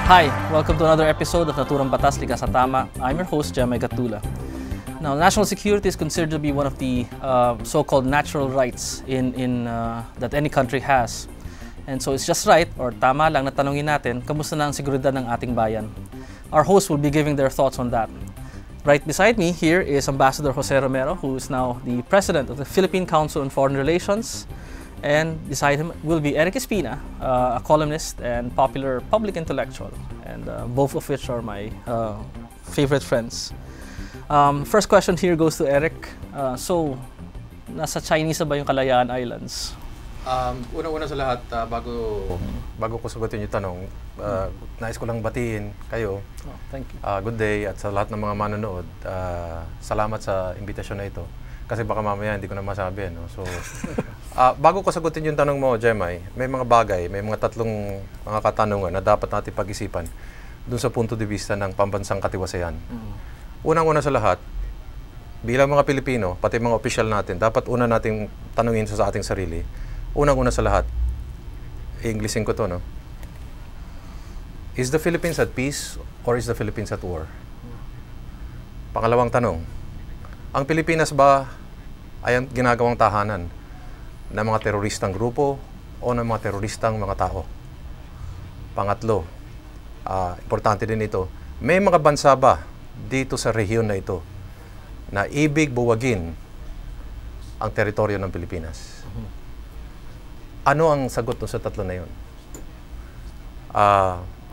Hi, welcome to another episode of Naturang Batas, Likas, Tama. I'm your host, Jemy, Gatdula. Now, national security is considered to be one of the so-called natural rights that any country has. And so it's just right, or tama lang na tanungin natin, kamusta na ang seguridad ng ating bayan? Our hosts will be giving their thoughts on that. Right beside me here is Ambassador Jose Romero, who is now the President of the Philippine Council on Foreign Relations. And beside him will be Erick Espina, a columnist and popular public intellectual, and both of which are my favorite friends. First question here goes to Erick. So, nasa Chinese ba yung Kalayaan Islands? Una-una sa lahat, bago ko sagutin yung tanong, nais ko lang batiin kayo. Oh, thank you. Good day, at sa lahat ng mga manonood, salamat sa imbitasyon na ito. Kasi baka mamaya hindi ko na masabi. No? So, bago ko sagutin yung tanong mo, Jemy, may mga bagay, may mga tatlong mga katanungan na dapat natin pag-isipan dun sa punto de vista ng pambansang katiwasayan. Unang-una sa lahat, bilang mga Pilipino, pati mga opisyal natin, dapat una nating tanungin sa ating sarili. Unang-una sa lahat, i-Englishin ko to, no? Is the Philippines at peace or is the Philippines at war? Pangalawang tanong, ang Pilipinas ba ay ang ginagawang tahanan ng mga teroristang grupo o ng mga teroristang mga tao? Pangatlo, importante din ito, may mga bansa ba dito sa rehiyon na ito na ibig buwagin ang teritoryo ng Pilipinas? Ano ang sagot sa tatlo na yun?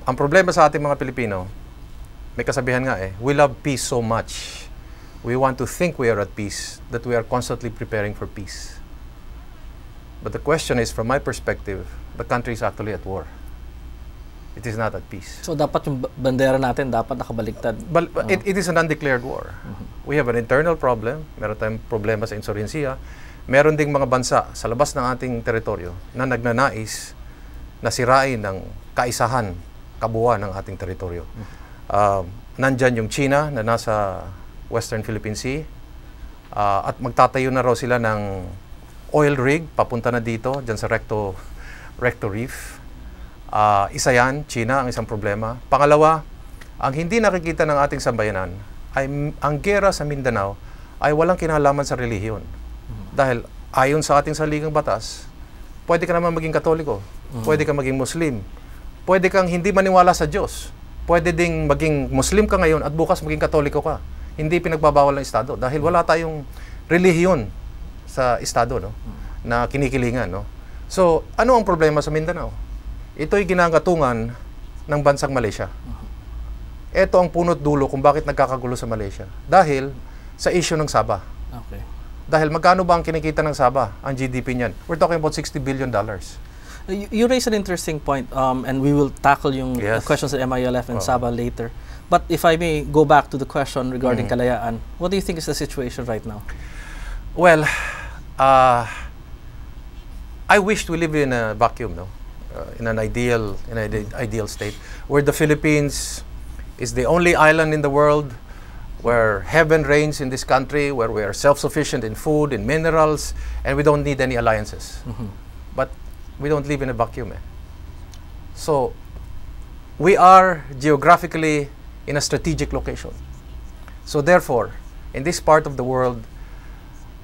Ang problema sa ating mga Pilipino, may kasabihan nga we love peace so much. We want to think we are at peace, that we are constantly preparing for peace. But the question is, from my perspective, the country is actually at war. It is not at peace. So, dapat yung bandera natin dapat nakabaliktad. But it is an undeclared war. We have an internal problem. Meron tayong problema sa insurhensiya. Meron ding mga bansa sa labas ng ating teritoryo na nagnanais na sirain ng kaisahan, kabuuan ng ating teritoryo. Nandyan yung China na nasa Western Philippine Sea at magtatayo na raw sila ng oil rig papunta na dito, dyan sa Recto Reef. Isa yan, China, ang isang problema. Pangalawa, ang hindi nakikita ng ating sambayanan ay ang gera sa Mindanao ay walang kinalaman sa relihiyon. Dahil ayon sa ating saligang batas, pwede ka naman maging Katoliko, pwede ka maging Muslim, pwede kang hindi maniwala sa Diyos, pwede ding maging Muslim ka ngayon at bukas maging Katoliko ka. Hindi pinagbabawal ng Estado dahil wala tayong relihiyon sa Estado, no? Na kinikilingan. No? So, ano ang problema sa Mindanao? Ito'y ginagatungan ng bansang Malaysia. Ito ang punot dulo kung bakit nagkakagulo sa Malaysia. Dahil sa issue ng Sabah. Okay. Dahil magkano ba ang kinikita ng Sabah, ang GDP niyan? We're talking about $60 billion. You raise an interesting point, and we will tackle yung questions at MILF and Sabah later. But if I may go back to the question regarding Kalayaan, what do you think is the situation right now? Well, I wish we live in a vacuum, no? In an ideal state, where the Philippines is the only island in the world where heaven reigns in this country, where we are self-sufficient in food, in minerals, and we don't need any alliances. But we don't live in a vacuum. So, we are geographically in a strategic location. So therefore, in this part of the world,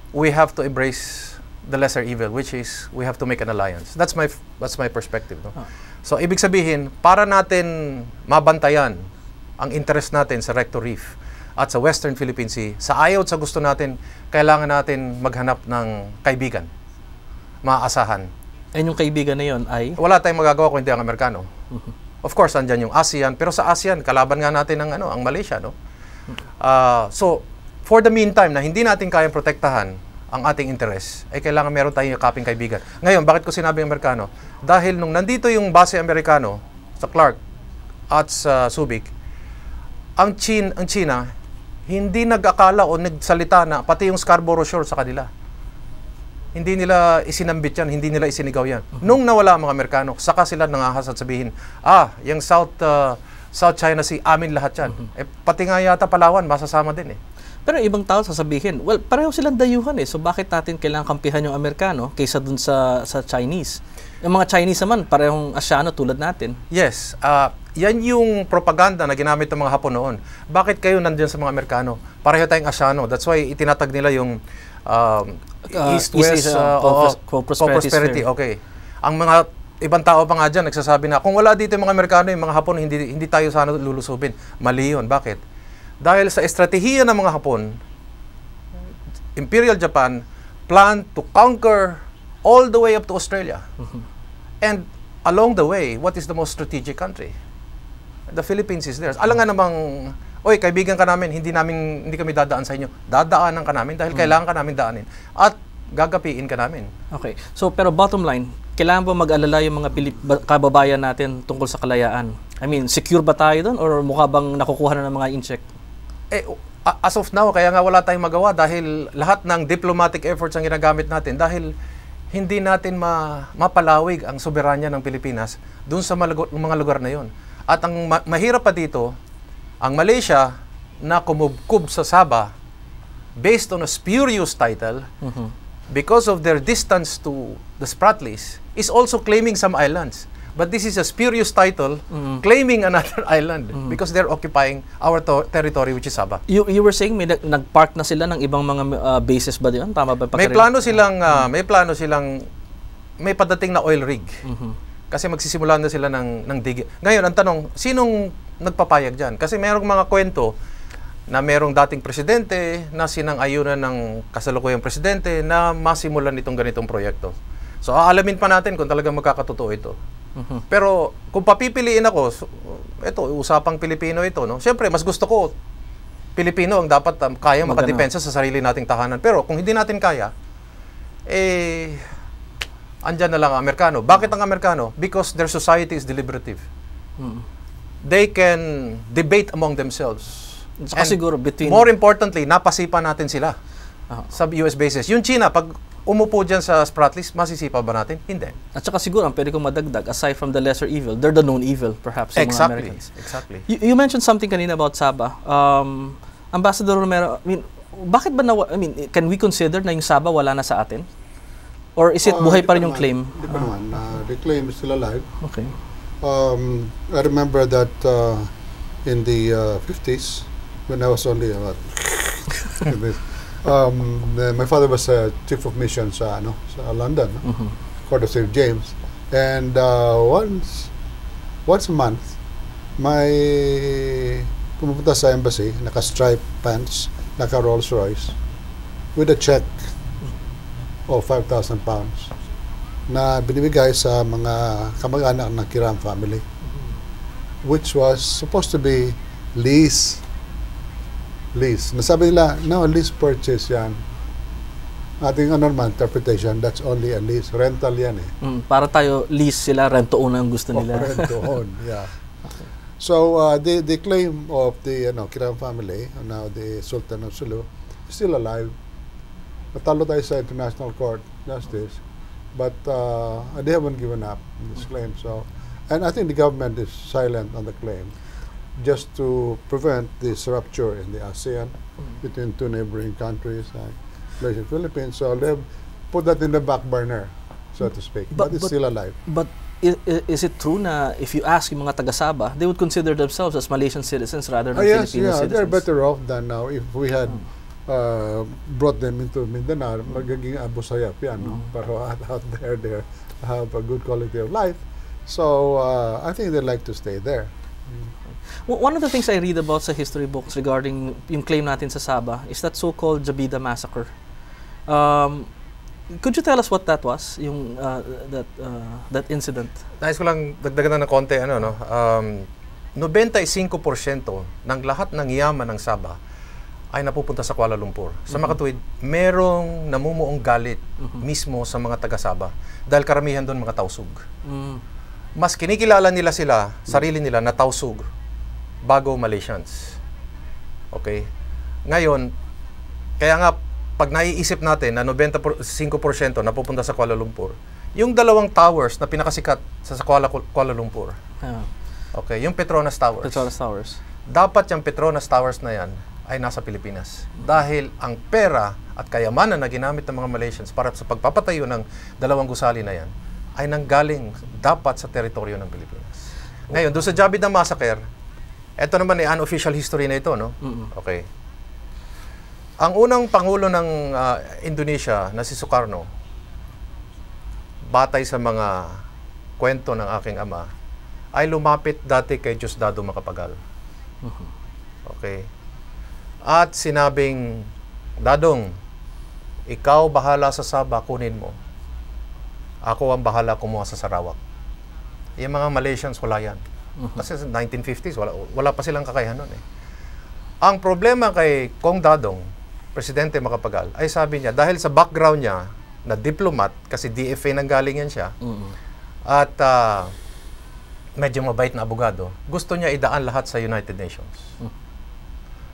we have to embrace the lesser evil, which is we have to make an alliance. That's my perspective. No? So ibig sabihin, para natin mabantayan ang interest natin sa Recto Reef at sa Western Philippine Sea, sa ayaw at sa gusto natin, kailangan natin maghanap ng kaibigan, maaasahan. And yung kaibigan na yun ay? Wala tayong magagawa kung hindi ang Amerikano. Of course, andyan yung ASEAN, pero sa ASEAN, kalaban nga natin ang Malaysia, no? So, for the meantime, na hindi natin kayang protektahan ang ating interes, ay kailangan meron tayong yakaping kaibigan. Ngayon, bakit ko sinabing Amerikano? Dahil nung nandito yung base Amerikano sa Clark at sa Subic, ang China, hindi nag-akala o nagsalita na pati yung Scarborough Shoal sa kanila. Hindi nila isinambit yan, hindi nila isinigaw yan. Nung nawala ang mga Amerikano, saka sila nangahas at sabihin, yung South China Sea, amin lahat yan. Pati nga yata Palawan, masasama din Pero ibang tao sasabihin, well, pareho silang dayuhan So bakit natin kailangan kampihan yung Amerikano kaysa dun sa Chinese? Yung mga Chinese naman, parehong Asyano tulad natin. Yes. yan yung propaganda na ginamit ng mga Hapon noon. Bakit kayo nandiyan sa mga Amerikano? Pareho tayong Asyano. That's why itinatag nila yung East-West co-prosperity. Okay. Ang mga ibang tao pa nga dyan nagsasabi na, kung wala dito yung mga Amerikano, yung mga Hapon, hindi tayo sana lulusubin. Mali yun. Bakit? Dahil sa estratehiya ng mga Hapon, Imperial Japan planned to conquer all the way up to Australia. And along the way, what is the most strategic country? The Philippines is there. Alam nga namang, oy, kaibigan ka namin, hindi kami dadaan sa inyo. Dadaanan ka namin dahil kailangan ka namin daanin. At gagapiin ka namin. Okay. So, pero bottom line, kailangan ba mag-alala yung mga kababayan natin tungkol sa kalayaan? I mean, secure ba tayo doon or mukha bang nakukuha na ng mga incheck? As of now, kaya nga wala tayong magawa dahil lahat ng diplomatic efforts ang ginagamit natin dahil hindi natin mapalawig ang soberanya ng Pilipinas doon sa mga lugar na yon. At ang mahirap pa dito, ang Malaysia na kumubkub sa Sabah based on a spurious title because of their distance to the Spratlys is also claiming some islands. But this is a spurious title claiming another island because they're occupying our territory, which is Sabah. You were saying may nag-park na sila ng ibang mga bases ba diyan? Tama ba? May plano silang may padating na oil rig. Kasi magsisimula na sila ng dig. Ngayon, ang tanong, sinong nagpapayag dyan? Kasi mayroong mga kwento na mayroong dating presidente na sinang-ayunan ng kasalukuyang presidente na masimulan itong ganitong proyekto. So, aalamin pa natin kung talagang magkakatotoo ito. Pero, kung papipiliin ako, ito, usapang Pilipino ito, no? Siyempre, mas gusto ko, Pilipino ang dapat kaya makadepensa sa sarili nating tahanan. Pero, kung hindi natin kaya, andyan na lang ang Amerikano. Bakit ang Amerikano? Because their society is deliberative. They can debate among themselves. And siguro more importantly, napasipa natin sila sa US bases. Yung China, pag umupo dyan sa Spratlys, masisipa ba natin? Hindi. At saka siguro, ang pwede kong madagdag, aside from the lesser evil, they're the known evil, perhaps, sa mga Americans. Exactly. You mentioned something kanina about Sabah. Ambassador Romero, I mean, bakit ba can we consider na yung Sabah wala na sa atin? Or is it buhay pa rin yung claim? The claim is still alive. Okay. I remember that in the 50s, when I was only my father was chief of mission sa London, Court of St. James, and once a month, pumupunta sa embassy, naka-stripe pants, naka-Rolls Royce, with a check of 5,000 pounds na binibigay sa mga kamag-anak ng Kiram family, which was supposed to be lease. Nasabi nila, no, lease purchase yan. Ating normal interpretation, that's only a lease. Rental yan eh. Para tayo lease sila, rent-to-own ang gusto nila. Rent-to-own, yeah. So, the claim of the Kiram family, now the Sultan of Sulu, is still alive. Natalo tayo sa International Court Justice, but they haven't given up this claim. So, and I think the government is silent on the claim, just to prevent this rupture in the ASEAN between two neighboring countries, Malaysia and Philippines. So they've put that in the back burner, so to speak. But it's still alive. But is it true na if you ask yung mga taga-Sabah, they would consider themselves as Malaysian citizens rather than Filipino citizens? They're better off than now if we had brought them into Mindanao. Magiging Abu Sayyaf yan, pero out there they have a good quality of life. So I think they like to stay there. One of the things I read about sa history books regarding yung claim natin sa Sabah is that so-called Jabida Massacre. Could you tell us what that was, yung that incident? Nais ko lang dagdagan ng konti, 95% ng lahat ng yaman ng Sabah ay napupunta sa Kuala Lumpur. Sa makatuwid, merong namumuong galit mismo sa mga taga-Sabah dahil karamihan doon mga tausug. Mas kinikilala nila sarili nila na tausug bago Malaysians. Okay? Ngayon, kaya nga, pag naiisip natin na 95% napupunta sa Kuala Lumpur, yung dalawang towers na pinakasikat sa Kuala Lumpur, okay, yung Petronas Towers. Dapat yung Petronas Towers na yan ay nasa Pilipinas. Dahil ang pera at kayamanan na ginamit ng mga Malaysians para sa pagpapatayo ng dalawang gusali na yan, ay nanggaling dapat sa teritoryo ng Pilipinas. Ngayon, doon sa Jabida Massacre, ito naman ay unofficial history na ito, no? Okay. Ang unang pangulo ng Indonesia na si Sukarno, batay sa mga kwento ng aking ama, ay lumapit dati kay Diosdado Macapagal. Okay. At sinabing, Dadong, ikaw bahala sa Sabah, kunin mo. Ako ang bahala kumuha sa Sarawak. Yung mga Malaysians, wala yan. Kasi sa 1950s, wala pa silang kakayahan nun eh. Ang problema kay Kong Dadong, Presidente Macapagal, ay sabi niya, dahil sa background niya, na diplomat, kasi DFA nang galing yan siya, at medyo mabait na abogado, gusto niya idaan lahat sa United Nations.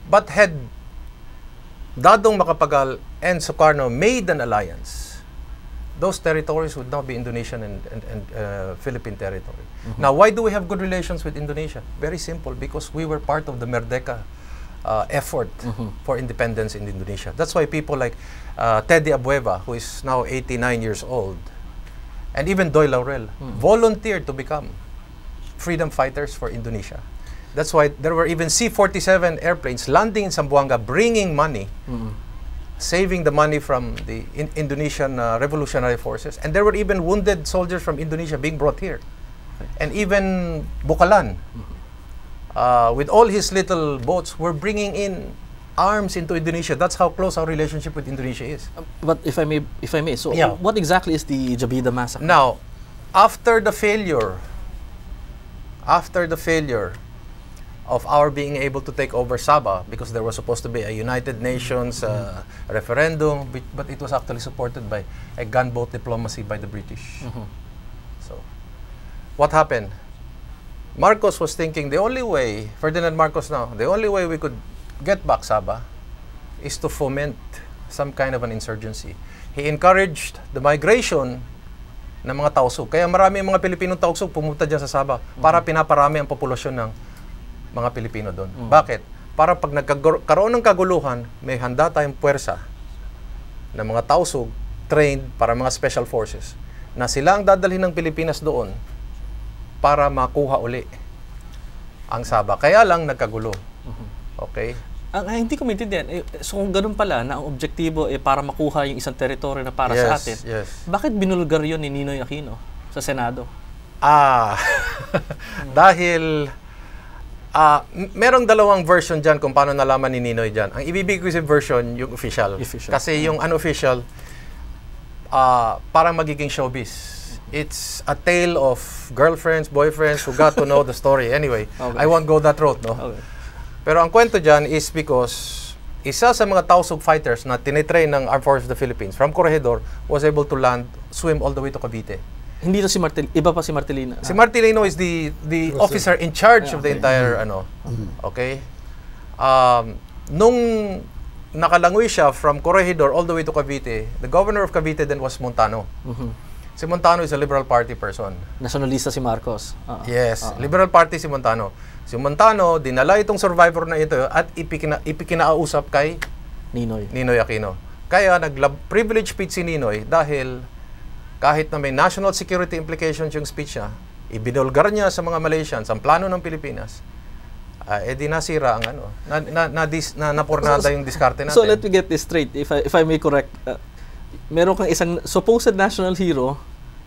But had Dadong Macapagal and Sukarno made an alliance, those territories would now be Indonesian and Philippine territory. Now, why do we have good relations with Indonesia? Very simple, because we were part of the Merdeka effort for independence in Indonesia. That's why people like Teddy Abueva, who is now 89 years old, and even Doy Laurel, volunteered to become freedom fighters for Indonesia. That's why there were even C-47 airplanes landing in Zamboanga, bringing money, saving the money from the Indonesian revolutionary forces. And there were even wounded soldiers from Indonesia being brought here. And even Bukalan, with all his little boats, were bringing in arms into Indonesia. That's how close our relationship with Indonesia is. But if I may, so what exactly is the Jabida Massacre? Now, after the failure of our being able to take over Sabah, because there was supposed to be a United Nations referendum, but it was actually supported by a gunboat diplomacy by the British. So, what happened? Marcos was thinking the only way, Ferdinand Marcos now, the only way we could get back Sabah is to foment some kind of an insurgency. He encouraged the migration ng mga tausug. Kaya marami mga Pilipinong tausug pumunta dyan sa Sabah para pinaparami ang populasyon ng mga Pilipino doon. Bakit? Para pag nagkaroon ng kaguluhan, may handa tayong puwersa ng mga tausug, trained para mga special forces, na sila ang dadalhin ng Pilipinas doon para makuha uli ang Sabah. Kaya lang nagkagulo. Okay? Hindi ko maintindihan. So kung ganun pala, na ang objektibo para makuha yung isang teritoryo na para sa atin, bakit binulgar yun ni Ninoy Aquino sa Senado? Dahil merong dalawang version dyan kung paano nalaman ni Ninoy dyan. Ang ibibigay ko sa version, yung official. Kasi yung unofficial, parang magiging showbiz. It's a tale of girlfriends, boyfriends who got to know the story. Anyway, I won't go that route, no? Okay. Pero ang kwento dyan is because isa sa mga tausug fighters na tinitrain ng Armed Forces of the Philippines from Corregidor was able to swim all the way to Cavite. Hindi to si Martel, iba pa si Martelino. Si Martelino is the officer in charge of the entire okay. Nung nakalangoy siya from Corregidor all the way to Cavite, the governor of Cavite then was Montano. Si Montano is a Liberal Party person. Nationalista si Marcos. Yes, Liberal Party si Montano. Si Montano, dinala itong survivor na ito at ipikinausap kay Ninoy Aquino. Kaya nag-privilege speech si Ninoy dahil kahit na may national security implications yung speech niya, ibinulgar niya sa mga Malaysians ang plano ng Pilipinas, di nasira ang napurnada yung diskarte natin. So let me get this straight, if I may correct. Meron kang isang supposed national hero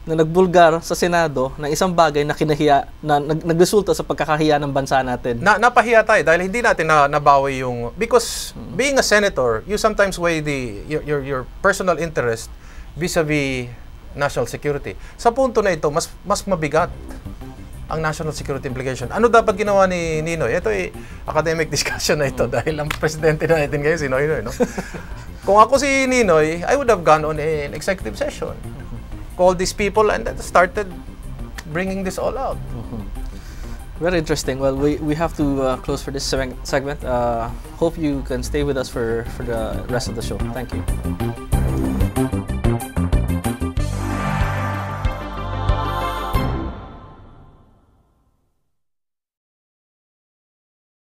na nagbulgar sa Senado ng isang bagay na kinahiya, na nagresulta sa pagkakahiya ng bansa natin. Napahiya tayo dahil hindi natin nabawi yung... Because being a senator, you sometimes weigh your personal interest vis-a-vis national security. Sa punto na ito, mas mabigat ang national security implication. Ano dapat ginawa ni Ninoy? Ito ay academic discussion na ito dahil ang presidente na natin ngayon si Noynoy, no? Kung ako si Ninoy, I would have gone on an executive session. Called these people and started bringing this all out. Very interesting. Well, we have to close for this segment. Hope you can stay with us for the rest of the show. Thank you.